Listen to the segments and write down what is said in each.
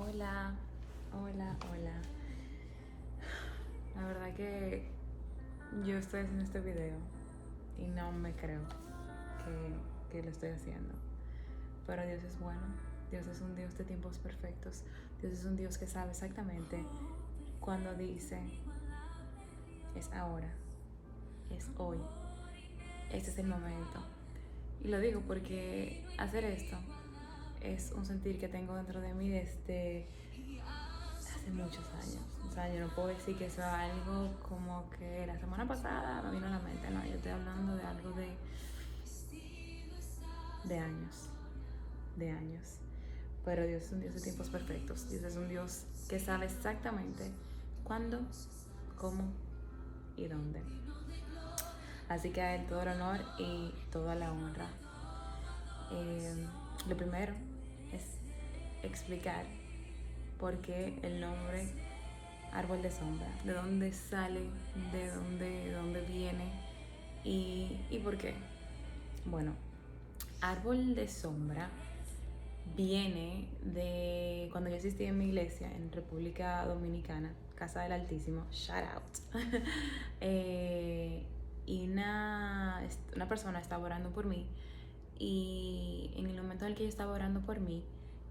Hola, hola. La verdad que yo estoy haciendo este video y no me creo que lo estoy haciendo. Pero Dios es bueno. Dios es un Dios de tiempos perfectos. Dios es un Dios que sabe exactamente cuando dice, es ahora, es hoy, este es el momento. Y lo digo porque hacer esto es un sentir que tengo dentro de mí desde hace muchos años. O sea, yo no puedo decir que eso es algo como que la semana pasada me vino a la mente. No, yo estoy hablando de algo de años. De años. Pero Dios es un Dios de tiempos perfectos. Dios es un Dios que sabe exactamente cuándo, cómo y dónde. Así que a Él todo el honor y toda la honra. Lo primero es explicar por qué el nombre árbol de sombra, de dónde sale, de dónde viene y por qué. Bueno, árbol de sombra viene de cuando yo asistí en mi iglesia en República Dominicana, Casa del Altísimo, shout out. Y una persona estaba orando por mí y en el momento en el que ella estaba orando por mí,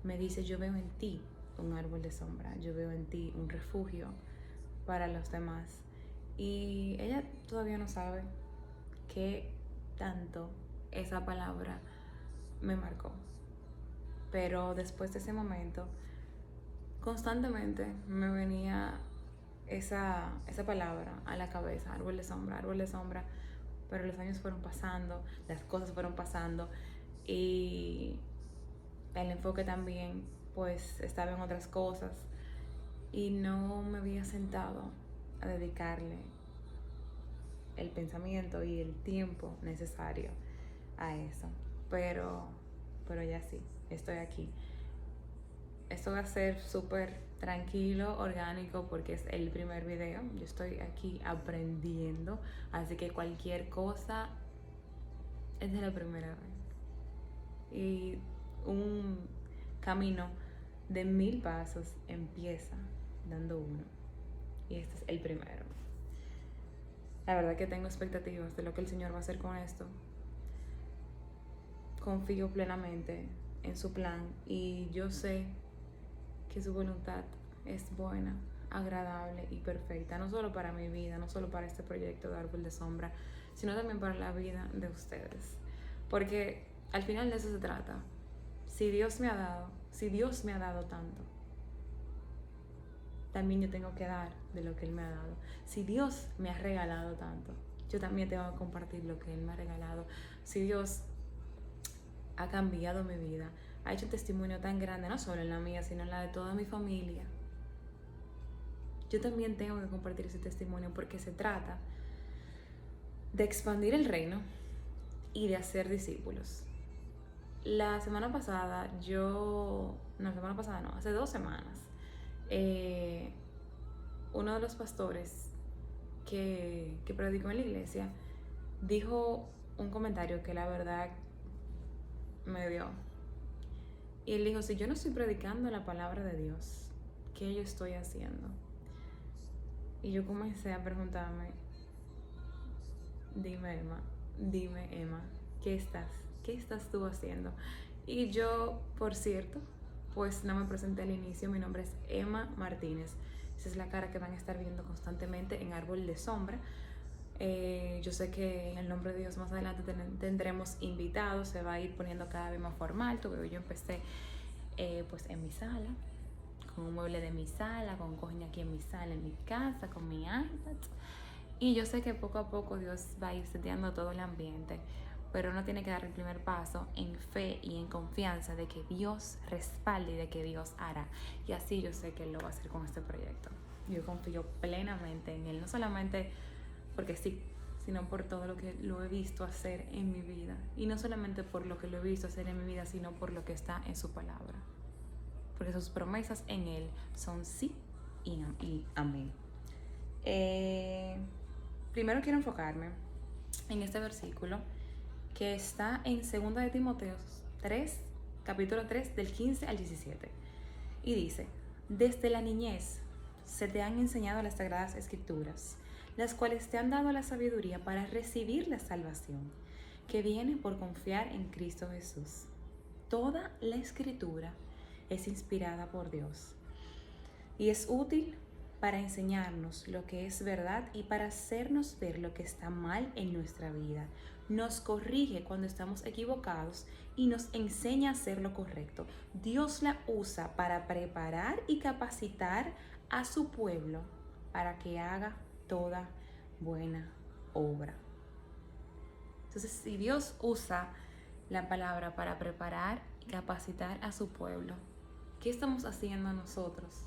me dice, yo veo en ti un árbol de sombra, yo veo en ti un refugio para los demás. Y ella todavía no sabe qué tanto esa palabra me marcó. Pero después de ese momento, constantemente me venía esa palabra a la cabeza, árbol de sombra, árbol de sombra. Pero los años fueron pasando, las cosas fueron pasando y el enfoque también pues estaba en otras cosas y no me había sentado a dedicarle el pensamiento y el tiempo necesario a eso. Pero ya sí, estoy aquí. Esto va a ser súper tranquilo, orgánico, porque es el primer video. Yo estoy aquí aprendiendo, así que cualquier cosa es de la primera vez. Y un camino de 1000 pasos empieza dando uno. Y este es el primero. La verdad que tengo expectativas de lo que el Señor va a hacer con esto. Confío plenamente en su plan y yo sé que su voluntad es buena, agradable y perfecta, no solo para mi vida, no solo para este proyecto de Árbol de Sombra, sino también para la vida de ustedes. Porque al final de eso se trata. Si Dios me ha dado tanto, también yo tengo que dar de lo que Él me ha dado. Si Dios me ha regalado tanto, yo también tengo que compartir lo que Él me ha regalado. Si Dios ha cambiado mi vida, ha hecho un testimonio tan grande, no solo en la mía, sino en la de toda mi familia, yo también tengo que compartir ese testimonio porque se trata de expandir el reino y de hacer discípulos. La semana pasada hace 2 semanas, uno de los pastores que predicó en la iglesia dijo un comentario que la verdad me dio. Y él dijo, si yo no estoy predicando la palabra de Dios, ¿qué yo estoy haciendo? Y yo comencé a preguntarme, dime Emma, ¿qué estás tú haciendo? Y yo, por cierto, pues no me presenté al inicio, mi nombre es Emma Martínez. Esa es la cara que van a estar viendo constantemente en Árbol de Sombra. Yo sé que en el nombre de Dios más adelante tendremos invitados, se va a ir poniendo cada vez más formal. Yo empecé pues en mi sala, con un mueble de mi sala, con un cojín aquí en mi sala, en mi casa, con mi iPad. Y yo sé que poco a poco Dios va a ir seteando todo el ambiente, pero uno tiene que dar el primer paso en fe y en confianza de que Dios respalde y de que Dios hará. Y así yo sé que Él lo va a hacer con este proyecto. Yo confío plenamente en Él, no solamente porque sí, sino por todo lo que lo he visto hacer en mi vida. Y no solamente por lo que lo he visto hacer en mi vida, sino por lo que está en su palabra. Porque sus promesas en Él son sí y amén. Primero quiero enfocarme en este versículo que está en 2 de Timoteo 3, capítulo 3, del 15 al 17. Y dice, desde la niñez se te han enseñado las Sagradas Escrituras, las cuales te han dado la sabiduría para recibir la salvación, que viene por confiar en Cristo Jesús. Toda la Escritura es inspirada por Dios y es útil para enseñarnos lo que es verdad y para hacernos ver lo que está mal en nuestra vida. Nos corrige cuando estamos equivocados y nos enseña a hacer lo correcto. Dios la usa para preparar y capacitar a su pueblo para que haga toda buena obra. Entonces, si Dios usa la palabra para preparar y capacitar a su pueblo, ¿qué estamos haciendo nosotros?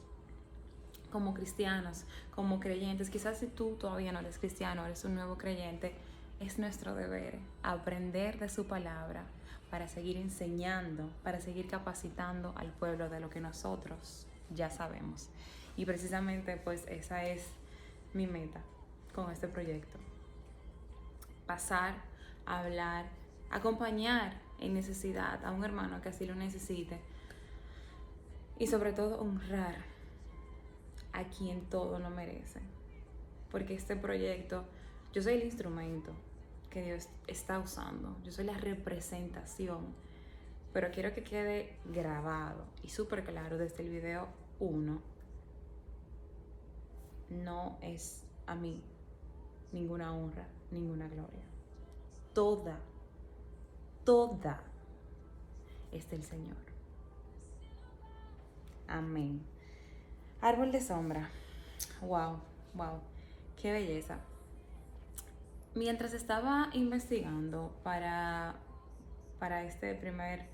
Como cristianos, como creyentes, quizás si tú todavía no eres cristiano, eres un nuevo creyente, es nuestro deber aprender de su palabra para seguir enseñando, para seguir capacitando al pueblo de lo que nosotros ya sabemos. Y precisamente pues esa es mi meta con este proyecto. Pasar, hablar, acompañar en necesidad a un hermano que así lo necesite y sobre todo honrar a quien todo lo merece. Porque este proyecto, yo soy el instrumento que Dios está usando, yo soy la representación, pero quiero que quede grabado y súper claro desde el video 1, no es a mí ninguna honra, ninguna gloria. Toda es del Señor. Amén. Árbol de sombra. Wow, qué belleza. Mientras estaba investigando para este primer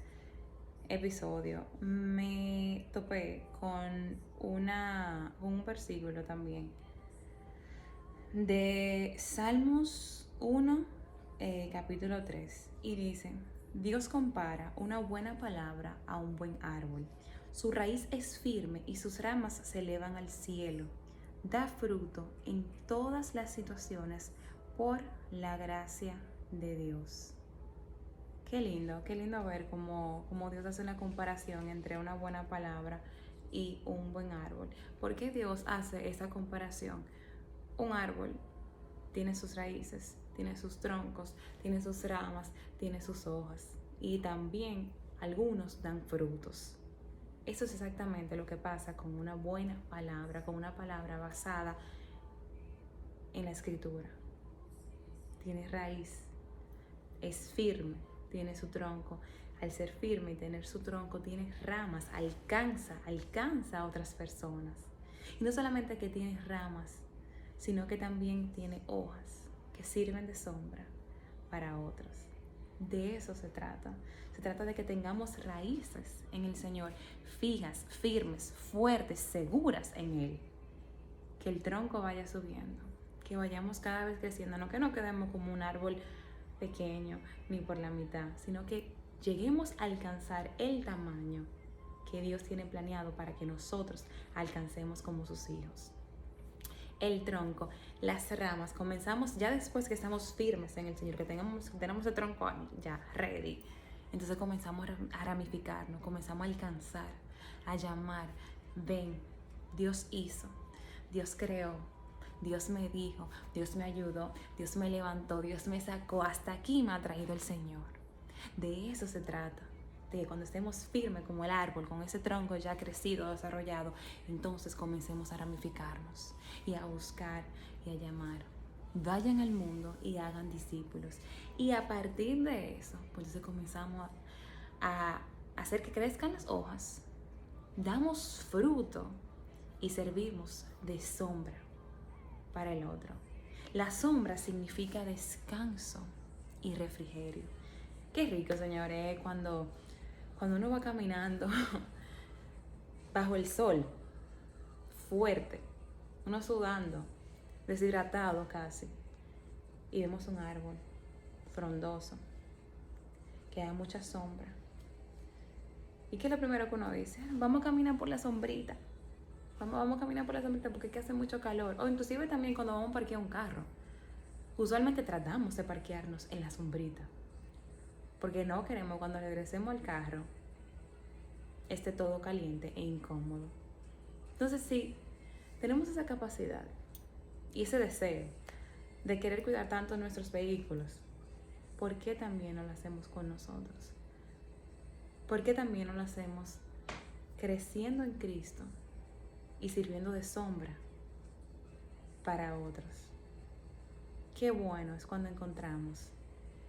episodio, me topé con un versículo también de Salmos 1, capítulo 3, y dice: Dios compara una buena palabra a un buen árbol. Su raíz es firme y sus ramas se elevan al cielo. Da fruto en todas las situaciones por la gracia de Dios. Qué lindo ver cómo Dios hace una comparación entre una buena palabra y un buen árbol. ¿Por qué Dios hace esa comparación? Un árbol tiene sus raíces, tiene sus troncos, tiene sus ramas, tiene sus hojas y también algunos dan frutos. Eso es exactamente lo que pasa con una buena palabra, con una palabra basada en la Escritura. Tiene raíz, es firme, tiene su tronco. Al ser firme y tener su tronco, tiene ramas, alcanza a otras personas. Y no solamente que tiene ramas, sino que también tiene hojas que sirven de sombra para otros. De eso se trata. Se trata de que tengamos raíces en el Señor, fijas, firmes, fuertes, seguras en Él. Que el tronco vaya subiendo, que vayamos cada vez creciendo, no que nos quedemos como un árbol pequeño ni por la mitad, sino que lleguemos a alcanzar el tamaño que Dios tiene planeado para que nosotros alcancemos como sus hijos. El tronco, las ramas, comenzamos ya después que estamos firmes en el Señor, que tenemos el tronco ya ready. Entonces comenzamos a ramificarnos, comenzamos a alcanzar, a llamar: ven, Dios hizo, Dios creó, Dios me dijo, Dios me ayudó, Dios me levantó, Dios me sacó, hasta aquí me ha traído el Señor. De eso se trata. De que cuando estemos firmes como el árbol, con ese tronco ya crecido, desarrollado, entonces comencemos a ramificarnos y a buscar y a llamar. Vayan al mundo y hagan discípulos. Y a partir de eso, pues entonces comenzamos a hacer que crezcan las hojas, damos fruto y servimos de sombra para el otro. La sombra significa descanso y refrigerio. Qué rico, señores, cuando uno va caminando bajo el sol, fuerte, uno sudando, deshidratado casi, y vemos un árbol frondoso, que da mucha sombra. ¿Y qué es lo primero que uno dice? Vamos a caminar por la sombrita. Vamos a caminar por la sombrita porque es que hace mucho calor. O inclusive también cuando vamos a parquear un carro. Usualmente tratamos de parquearnos en la sombrita, porque no queremos cuando regresemos al carro esté todo caliente e incómodo. Entonces, si tenemos esa capacidad y ese deseo de querer cuidar tanto nuestros vehículos, ¿por qué también no lo hacemos con nosotros? ¿Por qué también no lo hacemos creciendo en Cristo y sirviendo de sombra para otros? Qué bueno es cuando encontramos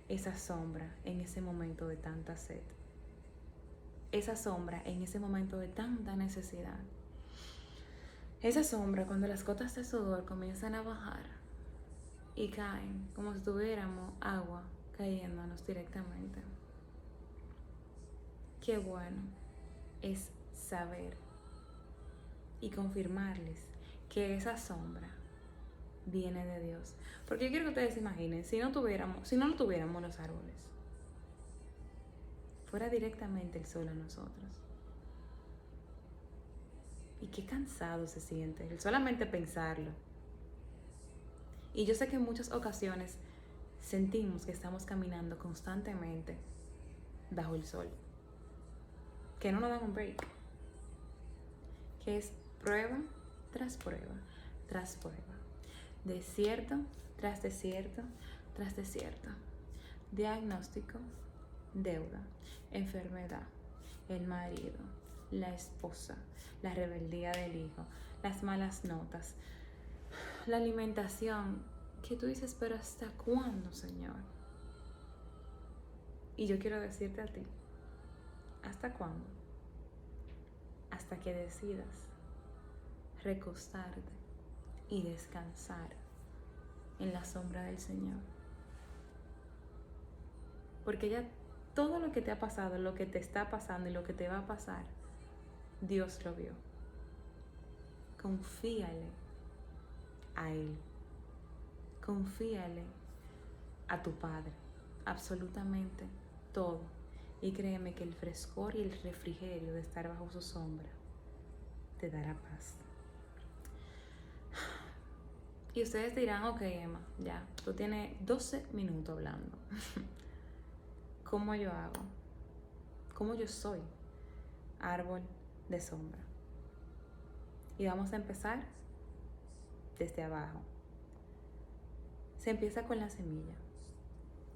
esa sombra en ese momento de tanta sed, esa sombra en ese momento de tanta necesidad, esa sombra cuando las gotas de sudor comienzan a bajar y caen como si tuviéramos agua cayéndonos directamente. Qué bueno es saber y confirmarles que esa sombra viene de Dios. Porque yo quiero que ustedes se imaginen, si no lo tuviéramos los árboles, fuera directamente el sol a nosotros. Y qué cansado se siente el solamente pensarlo. Y yo sé que en muchas ocasiones sentimos que estamos caminando constantemente bajo el sol, que no nos dan un break, que es prueba tras prueba tras prueba, desierto tras desierto tras desierto, diagnóstico, deuda, enfermedad, el marido, la esposa, la rebeldía del hijo, las malas notas, la alimentación, que tú dices, pero ¿hasta cuándo, Señor? Y yo quiero decirte a ti, ¿hasta cuándo? Hasta que decidas recostarte y descansar en la sombra del Señor. Porque ya todo lo que te ha pasado, lo que te está pasando y lo que te va a pasar, Dios lo vio. Confíale a Él. Confíale a tu Padre. Absolutamente todo. Y créeme que el frescor y el refrigerio de estar bajo su sombra te dará paz. Y ustedes dirán, ok, Emma, ya, tú tienes 12 minutos hablando. ¿Cómo yo hago? ¿Cómo yo soy árbol de sombra? Y vamos a empezar desde abajo. Se empieza con la semilla.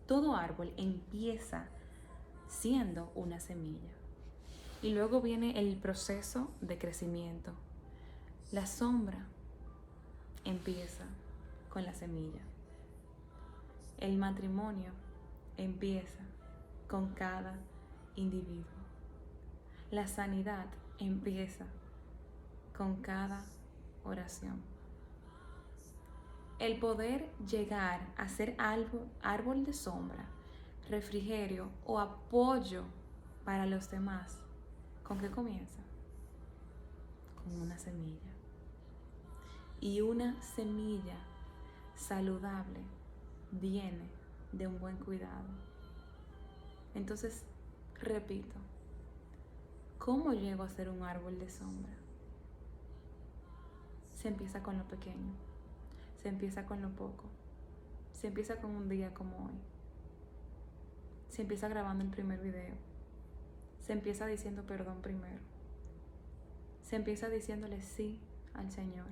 Todo árbol empieza siendo una semilla. Y luego viene el proceso de crecimiento. La sombra empieza con la semilla. El matrimonio empieza con cada individuo. La sanidad empieza con cada oración. El poder llegar a ser árbol de sombra, refrigerio o apoyo para los demás, ¿con qué comienza? Con una semilla. Y una semilla saludable viene de un buen cuidado. Entonces, repito, ¿cómo llego a ser un árbol de sombra? Se empieza con lo pequeño, se empieza con lo poco, se empieza con un día como hoy, se empieza grabando el primer video, se empieza diciendo perdón primero, se empieza diciéndole sí al Señor,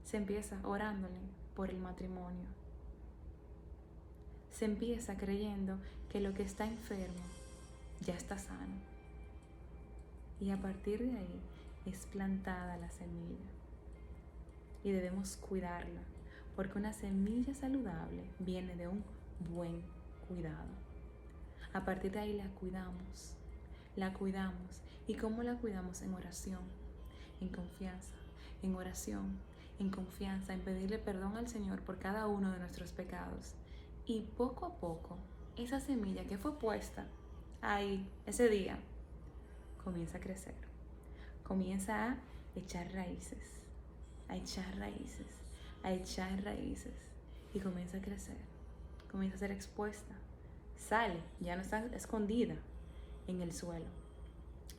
se empieza orándole por el matrimonio, se empieza creyendo que lo que está enfermo ya está sano. Y a partir de ahí es plantada la semilla. Y debemos cuidarla, porque una semilla saludable viene de un buen cuidado. A partir de ahí la cuidamos. ¿Y cómo la cuidamos? En oración, en confianza, en oración, en confianza, en pedirle perdón al Señor por cada uno de nuestros pecados. Y poco a poco, esa semilla que fue puesta ahí ese día, comienza a crecer, comienza a echar raíces, a echar raíces, a echar raíces, y comienza a crecer, comienza a ser expuesta, sale, ya no está escondida en el suelo,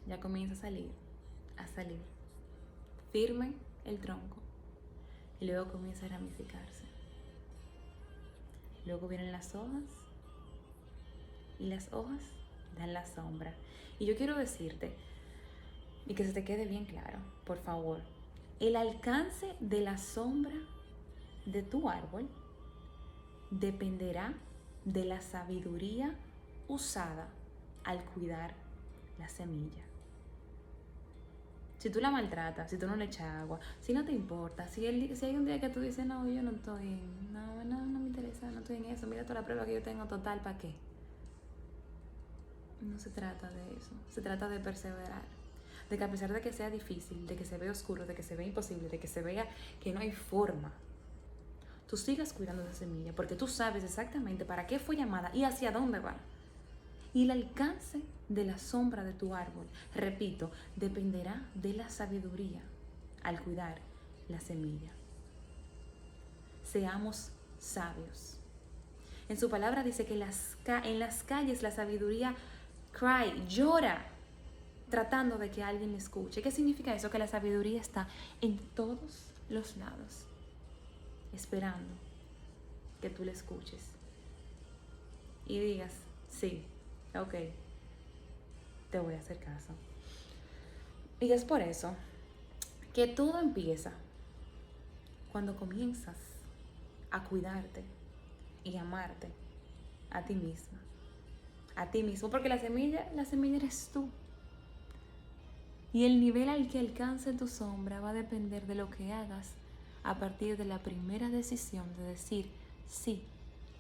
ya comienza a salir, firme el tronco, y luego comienza a ramificarse. Luego vienen las hojas, y las hojas dan la sombra. Y yo quiero decirte, Y que se te quede bien claro, por favor. El alcance de la sombra de tu árbol dependerá de la sabiduría usada al cuidar la semilla. Si tú la maltratas, si tú no le echas agua, si no te importa, si hay un día que tú dices, no, yo no estoy, no me interesa, no estoy en eso, mira toda la prueba que yo tengo, total, ¿para qué? No se trata de eso, se trata de perseverar. De que a pesar de que sea difícil, de que se vea oscuro, de que se vea imposible, de que se vea que no hay forma, tú sigas cuidando esa semilla porque tú sabes exactamente para qué fue llamada y hacia dónde va. Y el alcance de la sombra de tu árbol, repito, dependerá de la sabiduría al cuidar la semilla. Seamos sabios. En su palabra dice que en las calles la sabiduría llora, tratando de que alguien le escuche. ¿Qué significa eso? Que la sabiduría está en todos los lados, esperando que tú le escuches y digas, sí, ok, te voy a hacer caso. Y es por eso que todo empieza cuando comienzas a cuidarte y amarte a ti misma, a ti mismo, porque la semilla eres tú. Y el nivel al que alcance tu sombra va a depender de lo que hagas a partir de la primera decisión de decir, sí,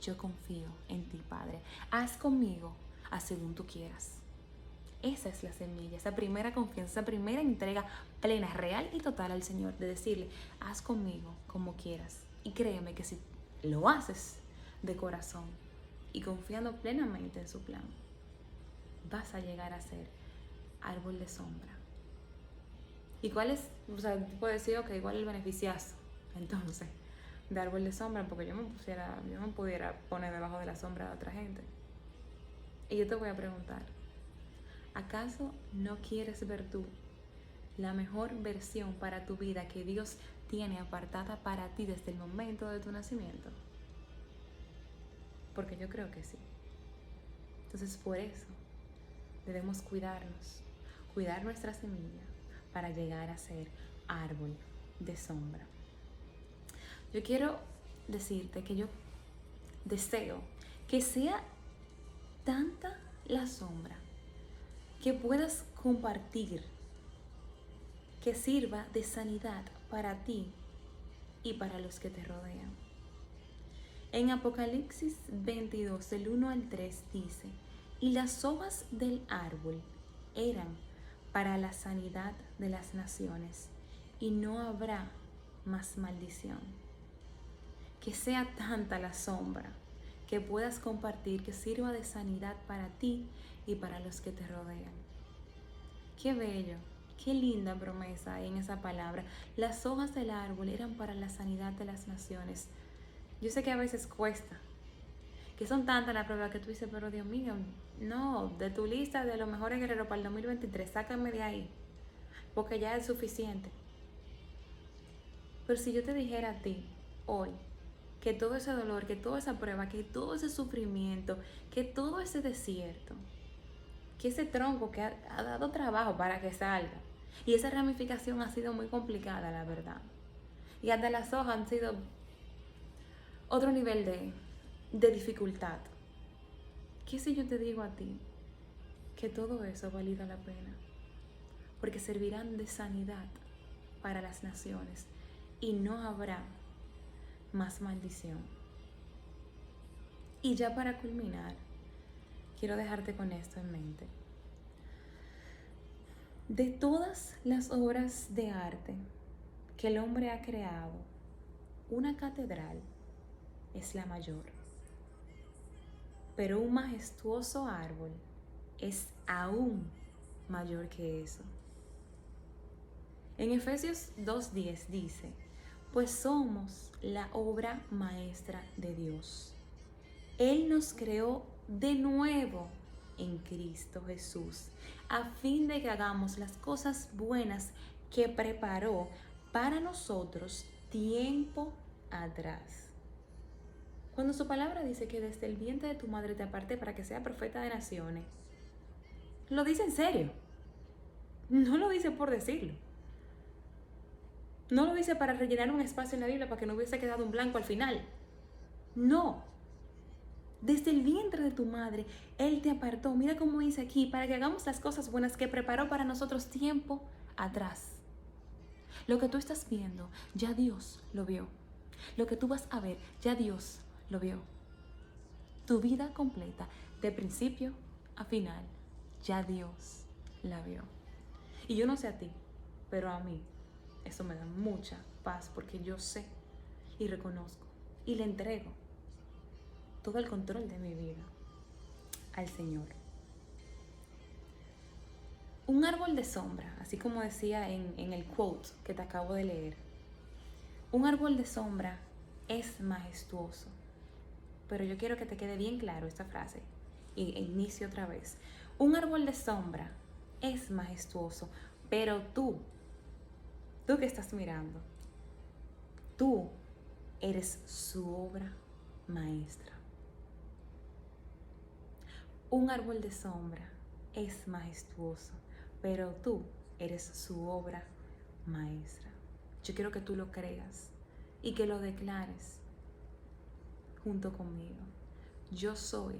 yo confío en ti, Padre. Haz conmigo a según tú quieras. Esa es la semilla, esa primera confianza, esa primera entrega plena, real y total al Señor, de decirle, haz conmigo como quieras. Y créeme que si lo haces de corazón y confiando plenamente en su plan, vas a llegar a ser árbol de sombra. ¿Y cuál es? O sea, tú puedes decir, ok, ¿cuál es el beneficiazo? Entonces, de árbol de sombra, porque yo me pudiera poner debajo de la sombra de otra gente. Y yo te voy a preguntar, ¿acaso no quieres ver tú la mejor versión para tu vida que Dios tiene apartada para ti desde el momento de tu nacimiento? Porque yo creo que sí. Entonces, por eso debemos cuidarnos, cuidar nuestra semilla para llegar a ser árbol de sombra. Yo quiero decirte que yo deseo que sea tanta la sombra que puedas compartir, que sirva de sanidad para ti y para los que te rodean. En Apocalipsis 22, del 1 al 3 dice, y las hojas del árbol eran para la sanidad de las naciones, y no habrá más maldición. Que sea tanta la sombra que puedas compartir, que sirva de sanidad para ti y para los que te rodean. Qué bello, qué linda promesa hay en esa palabra. Las hojas del árbol eran para la sanidad de las naciones. Yo sé que a veces cuesta, que son tantas las pruebas que tú dices, pero Dios mío, no, de tu lista de los mejores guerreros para el 2023, sácame de ahí, porque ya es suficiente. Pero si yo te dijera a ti hoy que todo ese dolor, que toda esa prueba, que todo ese sufrimiento, que todo ese desierto, que ese tronco que ha dado trabajo para que salga, y esa ramificación ha sido muy complicada, la verdad, y hasta las hojas han sido otro nivel de dificultad. ¿Qué si yo te digo a ti que todo eso valida la pena? Porque servirán de sanidad para las naciones y no habrá más maldición. Y ya para culminar, quiero dejarte con esto en mente. De todas las obras de arte que el hombre ha creado, una catedral es la mayor. Pero un majestuoso árbol es aún mayor que eso. En Efesios 2:10 dice, pues somos la obra maestra de Dios. Él nos creó de nuevo en Cristo Jesús, a fin de que hagamos las cosas buenas que preparó para nosotros tiempo atrás. Cuando su palabra dice que desde el vientre de tu madre te aparté para que sea profeta de naciones, lo dice en serio. No lo dice por decirlo. No lo dice para rellenar un espacio en la Biblia para que no hubiese quedado un blanco al final. No. Desde el vientre de tu madre, Él te apartó. Mira cómo dice aquí, para que hagamos las cosas buenas que preparó para nosotros tiempo atrás. Lo que tú estás viendo, ya Dios lo vio. Lo que tú vas a ver, ya Dios lo vio. Tu vida completa, de principio a final, ya Dios la vio. Y yo no sé a ti, pero a mí eso me da mucha paz porque yo sé y reconozco y le entrego todo el control de mi vida al Señor. Un árbol de sombra, así como decía en el quote que te acabo de leer, un árbol de sombra es majestuoso. Pero yo quiero que te quede bien claro esta frase e inicio otra vez. Un árbol de sombra es majestuoso, pero tú que estás mirando, tú eres su obra maestra. Un árbol de sombra es majestuoso, pero tú eres su obra maestra. Yo quiero que tú lo creas y que lo declares junto conmigo. Yo soy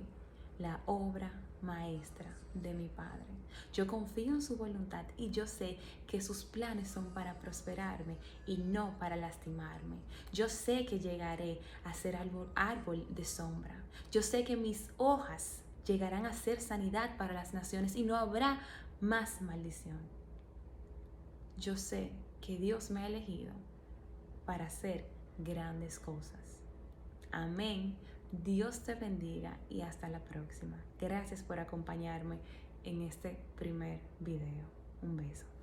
la obra maestra de mi Padre. Yo confío en su voluntad y yo sé que sus planes son para prosperarme y no para lastimarme. Yo sé que llegaré a ser árbol de sombra. Yo sé que mis hojas llegarán a ser sanidad para las naciones y no habrá más maldición. Yo sé que Dios me ha elegido para hacer grandes cosas. Amén. Dios te bendiga y hasta la próxima. Gracias por acompañarme en este primer video. Un beso.